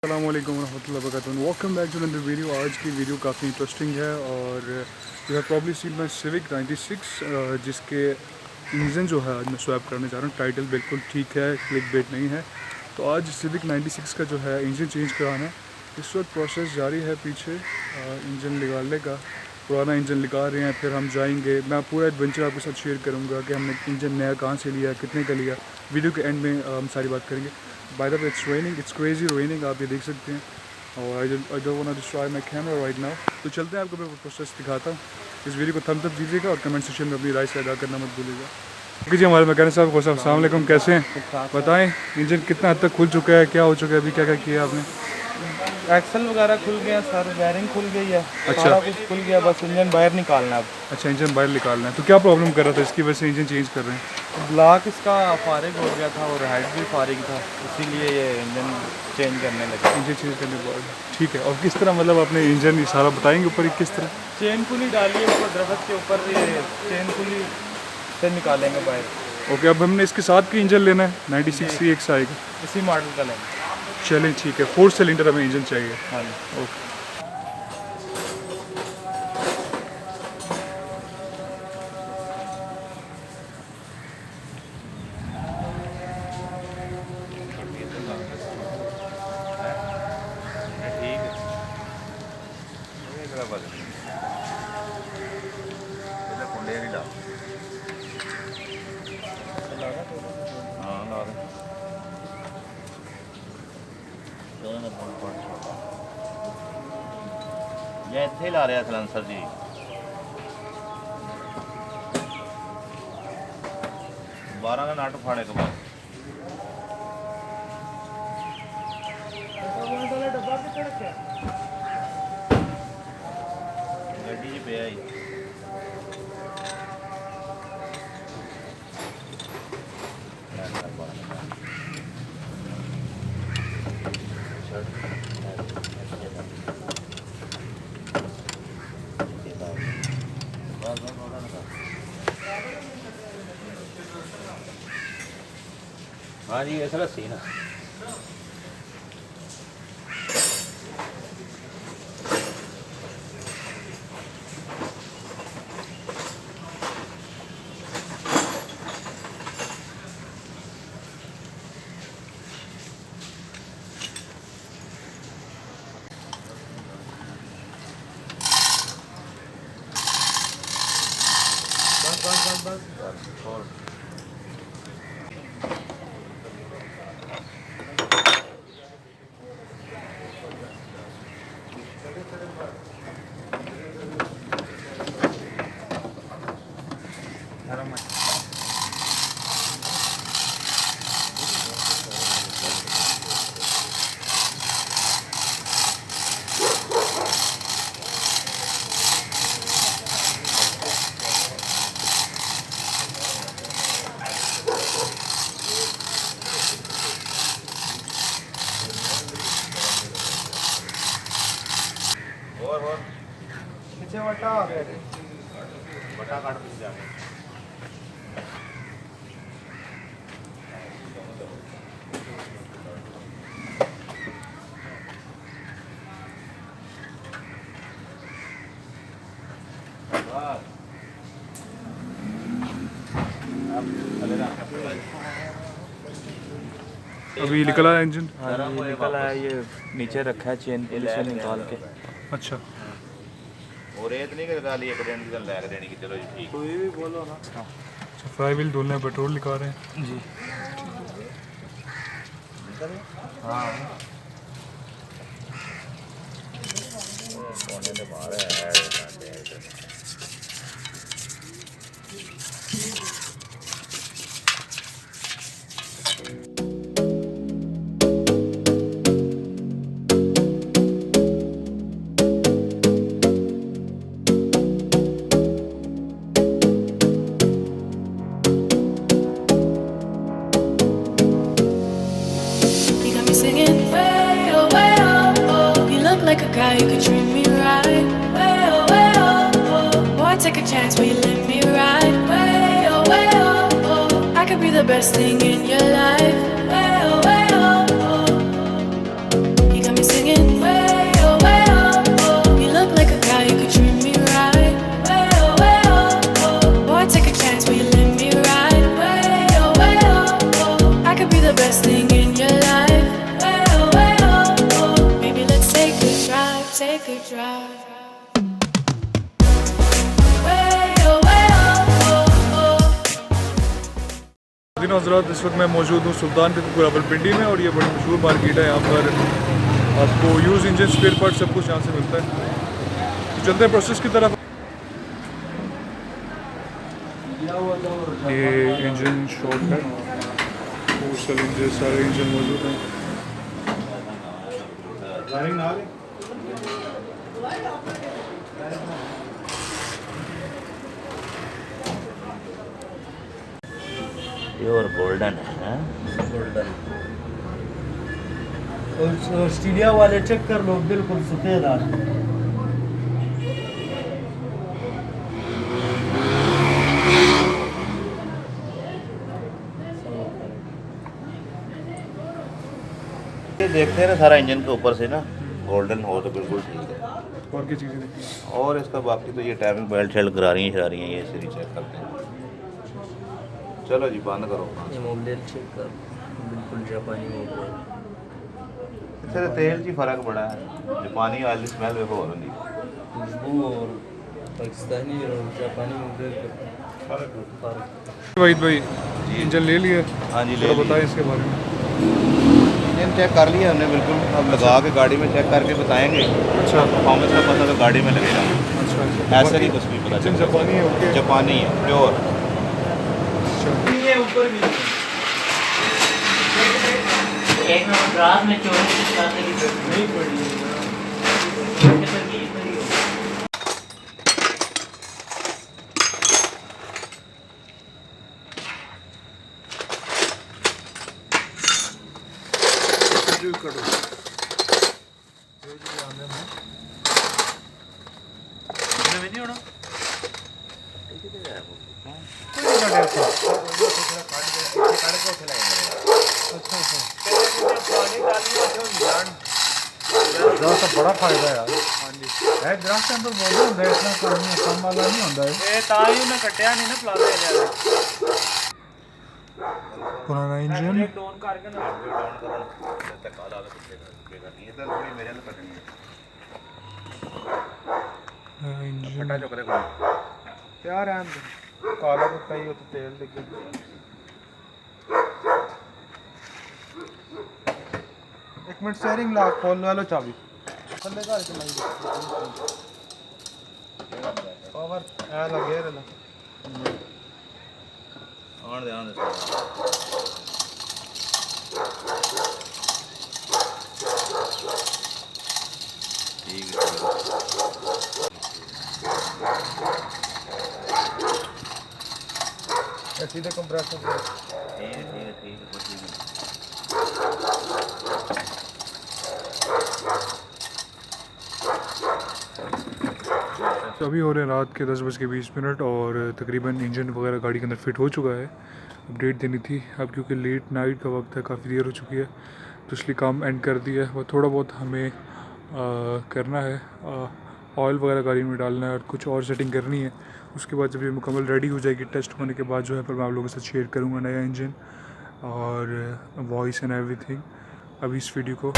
अस्सलाम वालेकुम रहमतुल्लाहि व बरकातुहू। Welcome back to another video. आज की वीडियो काफ़ी इंटरेस्टिंग है और you have probably seen my Civic 96 जिसके इंजन जो है आज मैं स्वैप करने जा रहा हूँ। टाइटल बिल्कुल ठीक है, क्लिक बेट नहीं है। तो आज सिविक 96 का जो है इंजन चेंज कराना है। इस वक्त प्रोसेस जारी है पीछे इंजन निकालने का। पुराना इंजन निकाल रहे हैं, फिर हम जाएंगे। मैं पूरा एडवेंचर आपके साथ शेयर करूँगा कि हमने इंजन नया कहाँ से लिया, कितने का लिया। वीडियो के एंड में हम सारी बात करेंगे। By the way it's raining, it's crazy raining, आप ये देख सकते हैं। और I don't want to destroy my camera right now. तो चलते हैं, आपको मैं प्रोसेस दिखाता हूँ। इस वीडियो को थम्स अप दीजिएगा और कमेंट सेक्शन में अपनी राय से अदा करना मत भूलिएगा। ठीक है जी, हमारे मैकेनिक साहब को अस्सलाम वालेकुम, कैसे हैं? बताएं इंजन कितना हद तक खुल चुका है, क्या हो चुका है, अभी क्या क्या किया आपने? एक्सल वगैरह खुल गया सर, वायरिंग खुल गई है। अच्छा। सारा कुछ खुल गया, बस इंजन बाहर निकालना है अब। अच्छा, इंजन बाहर निकालना है। तो क्या प्रॉब्लम कर रहा था, इसकी वजह से इंजन चेंज कर रहे हैं? ब्लॉक इसका फारिग हो गया था और हेड भी फारिग था, इसीलिए ये इंजन चेंज करने लगे। इंजन चेंज करने के बाद ठीक है। और किस तरह, मतलब अपने इंजन सारा बताएंगे ऊपर ही किस तरह? चेन पुली डाली है ऊपर दरख्त के ऊपर, ये चेन पुली से निकालेंगे बाहर। ओके, अब हमने इसके साथ की इंजन लेना है 96 सी एक से आएगा। इसी मॉडल का लेंगे। चलें ठीक है, 4 सिलेंडर हमें इंजन चाहिए। हाँ जी। ओके। ये ਇੱਥੇ ਹੀ ਲਾ ਰਿਹਾ ਸਲੈਂਸਰ ਜੀ। 12 ਦਾ ਨਟ ਫਾੜੇ ਤੋਂ ਬਾਅਦ ਗੱਡੀ 'ਚ ਪਿਆ ਜੀ। हाँ जी, ऐसा रस्सी ना और पीछे वटा आ गया। बटा काट दीजिए जाके। अभी निकला है इंजन? हाँ जी, निकल आया। ये नीचे रखा है चेन पुली से निकाल के। अच्छा। और रेत नहीं कर डाली एक दिन की लैग देनी कि चलो जी ठीक। कोई भी बोलो ना। अच्छा, फ्लाई व्हील धुलना है, पेट्रोल निकाल रहे हैं जी। हाँ कोने में मारा है। You got me singing way oh, oh. You look like a guy who could treat me right. Way oh, oh. Boy, take a chance, will you let me ride? Way oh, oh. I could be the best thing in your life. Way oh, oh. You got me take a drive. Way oh, way oh. दिन हज़रात, इस वक्त मैं मौजूद हूँ सुल्तानपुर रावलपिंडी में और ये बड़ी मशहूर मार्केट है। यहाँ पर आपको यूज़ इंजन स्पेयर पार्ट सब कुछ यहाँ से मिलता है। तो चलते हैं प्रोसेस की तरफ। ये इंजन शॉप है, सब इंजन सारे इंजन मौजूद हैं। प्योर गोल्डन है। गोल्डन और ऑस्ट्रेलिया वाले चेक कर लो, बिल्कुल सफेद आ रहे हैं। ये देखते हैं ना सारा इंजन के ऊपर से ना गोल्डन हो तो बिल्कुल ठीक है। और क्या चीज़ें देखी हैं? और इसका बाकी तो ये टाइमिंग बेल्ट शेल्ट करा रही हैं ये सीरीज चेक करते हैं। चलो जी बंद करो। ये मोबाइल चेक कर, बिल्कुल जापानी मोबाइल। इससे तेल की फ़र्क पड़ा है। जापानी ऑयल की स्मेल देखो हो रही है। खुशबू और पाकिस्तानी और जापानी मोबाइल का फर्क। वहीद भाई, इंजन ले लिया? हाँ जी, ले थोड़ा लिया। बताएं इसके बारे में। इंजन चेक कर लिया हमने बिल्कुल। अब लगा के गाड़ी में चेक करके बताएंगे। अच्छा परफॉर्मेंस का पता तो गाड़ी में लगेगा। अच्छा ऐसे नहीं कुछ भी पता इंजन चलेगा। जापानी है? ओके, जापानी है प्योर। अच्छा। ये ऊपर भी एक नंबर रात में 24 की नहीं पड़ी है। बड़ा फायदा है यार। है ग्राफ के अंदर बोल रहा है, इतना कम वाला नहीं होता है। ਇਹ ਤਾਂ ਹੀ ਉਹਨੇ ਕੱਟਿਆ ਨਹੀਂ ਨਾ ਪਲਾਜ਼ਾ ਇਹਦੇ पुराना इंजन ਟੋਨ ਕਰਕੇ ਨਾ इंजन ਪਿਆਰ ਆਂ ਕਾਲਾ ਕੁੱਤਾ ਹੀ ਉੱਤੇ ਤੇਲ ਲੱਗੇ ਇੱਕ ਮਿੰਟ ਸਟੀਅਰਿੰਗ ਲਾ ਖੋਲ लो ਚਾਬੀ ਥੱਲੇ ਘਰ ਚਲਾਈ ਪਾਵਰ ਐ ਲੱਗੇ ਰਹਿਣਾ आने दे आने दे। ठीक है सीधे कंप्रेसर ठीक है कुछ नहीं। तो अभी हो रहे हैं रात के 10:20 और तकरीबन इंजन वगैरह गाड़ी के अंदर फिट हो चुका है। अपडेट देनी थी अब क्योंकि लेट नाइट का वक्त है, काफ़ी देर हो चुकी है, तो इसलिए काम एंड कर दिया है। वो थोड़ा बहुत हमें करना है, ऑयल वगैरह गाड़ी में डालना है और कुछ और सेटिंग करनी है। उसके बाद जब ये मुकम्मल रेडी हो जाएगी टेस्ट होने के बाद जो है फिर मैं आप लोगों के साथ शेयर करूँगा नया इंजन और वॉइस एंड एवरीथिंग। अभी इस वीडियो को